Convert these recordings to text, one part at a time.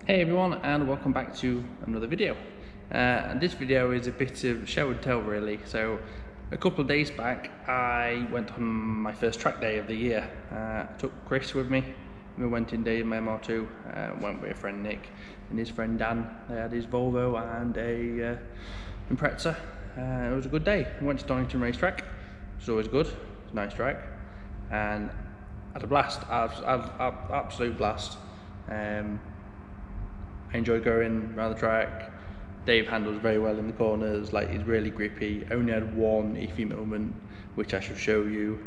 Hey everyone, and welcome back to another video. This video is a bit of show and tell really. So a couple of days back I went on my first track day of the year. I took Chris with me. We went in day in my MR2, went with a friend Nick and his friend Dan. They had his Volvo and a Impreza. It was a good day. We went to Donington Race track, which was always good. It's a nice track, and had a blast. Absolute blast. I enjoyed going around the track. Dave handles very well in the corners, like he's really grippy. Only had one iffy moment, which I shall show you.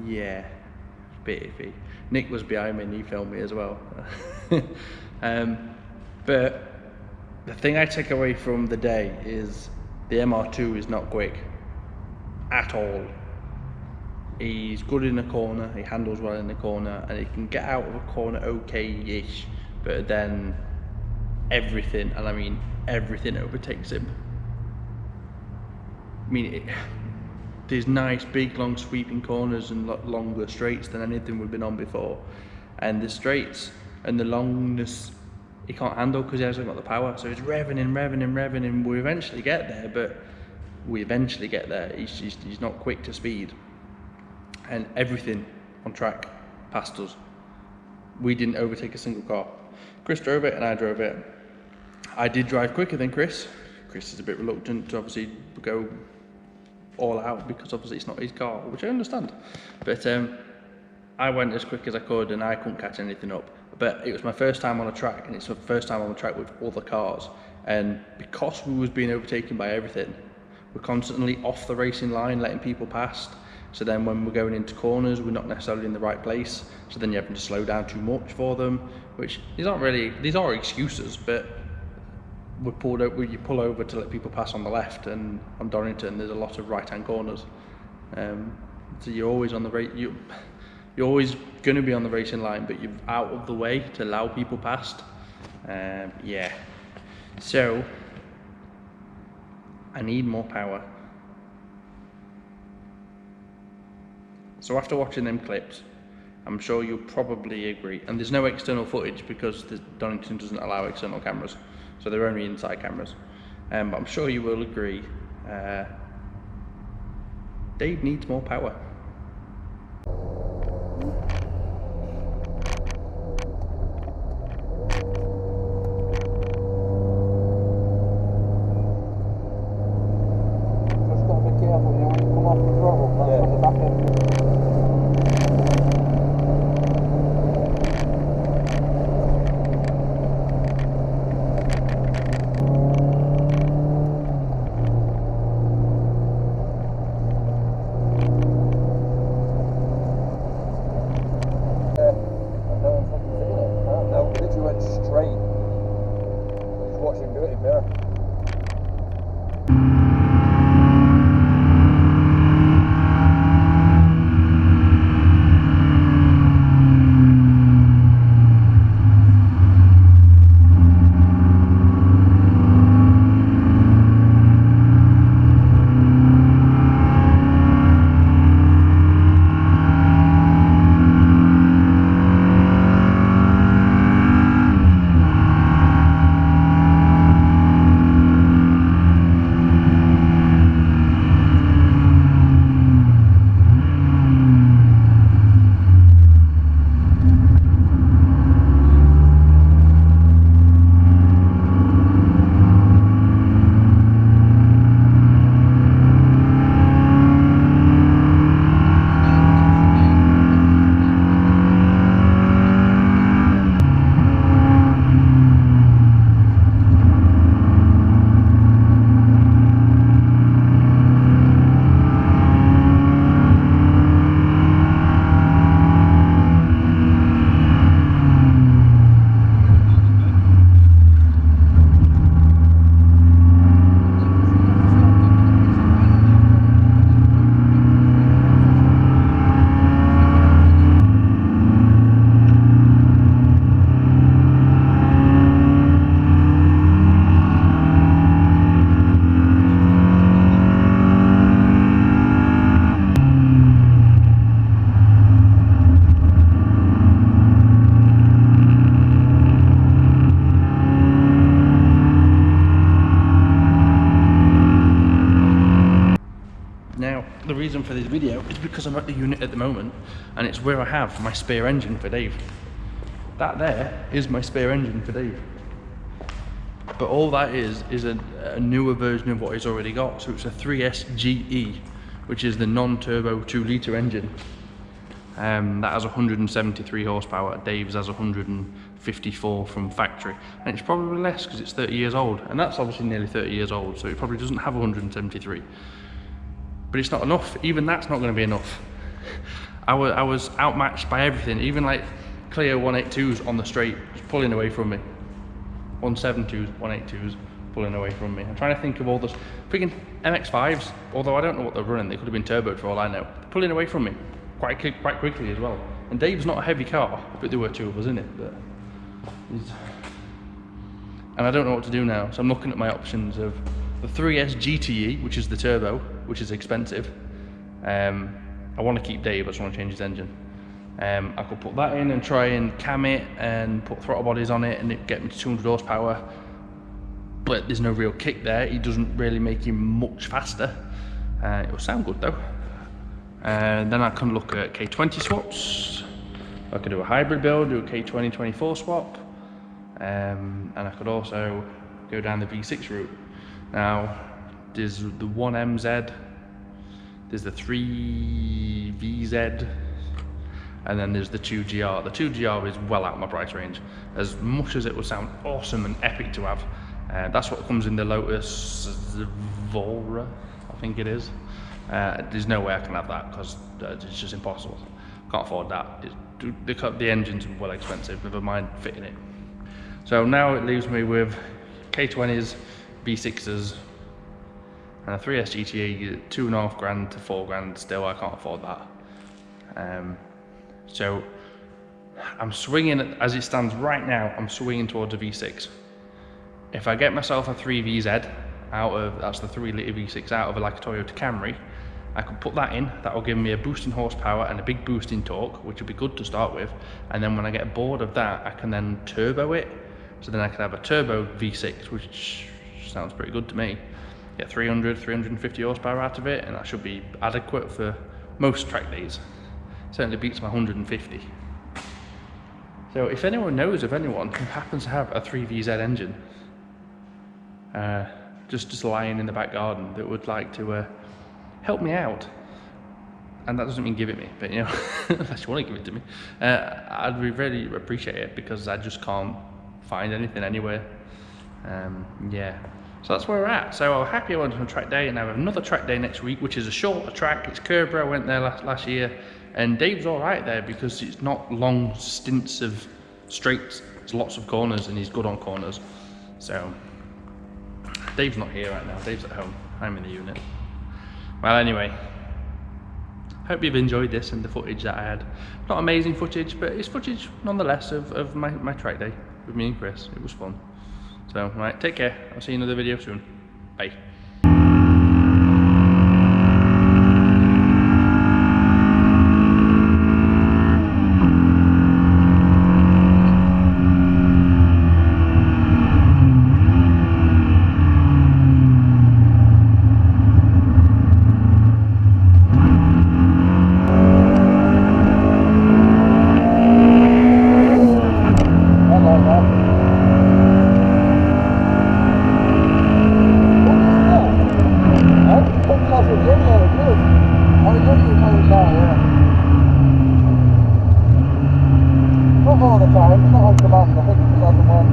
Yeah, bit iffy. Nick was behind me and he filmed me as well. But the thing I take away from the day is the MR2 is not quick at all. He's good in the corner, he handles well in the corner, and he can get out of a corner okay-ish, but then everything, and I mean everything, overtakes him. I mean, there's nice big long sweeping corners and longer straights than anything we've been on before, and the straights and the longness he can't handle because he hasn't got the power, so he's revving and we eventually get there, but he's not quick to speed, and everything on track passed us. We didn't overtake a single car. Chris drove it and I drove it. I did drive quicker than Chris. Chris is a bit reluctant to obviously go all out because obviously it's not his car, which I understand, but I went as quick as I could and I couldn't catch anything up. But it was my first time on a track, and it's the first time on a track with other cars, and because we was being overtaken by everything, we're constantly off the racing line letting people past. So then when we're going into corners, we're not necessarily in the right place, so then you're having to slow down too much for them, which these are excuses, but we pulled over, you pull over to let people pass on the left, and on Donington there's a lot of right-hand corners, so you're always on the you're always going to be on the racing line, but you're out of the way to allow people past. Yeah, so I need more power. So after watching them clips, I'm sure you'll probably agree, and there's no external footage because Donington doesn't allow external cameras, so they're only inside cameras, but I'm sure you will agree, Dave needs more power. Just got to be careful when you come off the throttle, that's on the back end. reason for this video is because I'm at the unit at the moment, and it's where I have my spare engine for Dave. That there is my spare engine for Dave. But all that is a newer version of what he's already got. So it's a 3S GE, which is the non-turbo 2-litre engine. That has 173 horsepower. Dave's has 154 from factory, and it's probably less because it's 30 years old, and that's obviously nearly 30 years old, so it probably doesn't have 173. But it's not enough. Even that's not going to be enough. I was outmatched by everything, even like clear 182s on the straight, just pulling away from me. 172s, 182s, pulling away from me. I'm trying to think of all those freaking MX5s, although I don't know what they're running. They could have been turboed for all I know. They're pulling away from me quite quickly as well. And Dave's not a heavy car, but there were two of us in it. But and I don't know what to do now, so I'm looking at my options of the 3S GTE, which is the turbo, which is expensive. I want to keep Dave, I just want to change his engine. I could put that in and try and cam it and put throttle bodies on it and it get me to 200 horsepower, but there's no real kick there. It doesn't really make him much faster. It will sound good though. And then I can look at K20 swaps. I could do a hybrid build, do a K20-24 swap, and I could also go down the V6 route. Now, there's the 1MZ, there's the 3VZ, and then there's the 2GR. The 2GR is well out of my price range. As much as it would sound awesome and epic to have, that's what comes in the Lotus Vora, I think it is. There's no way I can have that because it's just impossible. Can't afford that. The engine's well expensive, never mind fitting it. So now it leaves me with K20s, V6s, and a 3S GTE, $2.5 grand to $4 grand. Still, I can't afford that. So I'm swinging, as it stands right now, I'm swinging towards a V6. If I get myself a 3VZ out of, that's the 3-litre V6 out of like a Toyota Camry, I could put that in. That will give me a boost in horsepower and a big boost in torque, which would be good to start with. And then when I get bored of that, I can then turbo it. So then I could have a turbo V6, which sounds pretty good to me. Get 300, 350 horsepower out of it, and that should be adequate for most track days. Certainly beats my 150. So if anyone knows of anyone who happens to have a 3VZ engine, just lying in the back garden, that would like to help me out, and that doesn't mean give it me, but you know, unless you want to give it to me, I'd really appreciate it because I just can't find anything anywhere. Yeah, so that's where we're at. So I'm happy I went on a track day, and I have another track day next week, which is a shorter track. It's Kerbera. I went there last year, and Dave's all right there because it's not long stints of straights. There's lots of corners, and he's good on corners. So Dave's not here right now. Dave's at home. I'm in the unit. Well, anyway, hope you've enjoyed this and the footage that I had. Not amazing footage, but it's footage nonetheless of my track day with me and Chris. It was fun. So, right, take care. I'll see you in another video soon. Bye. Not all the time, not on command, I think it's as and when.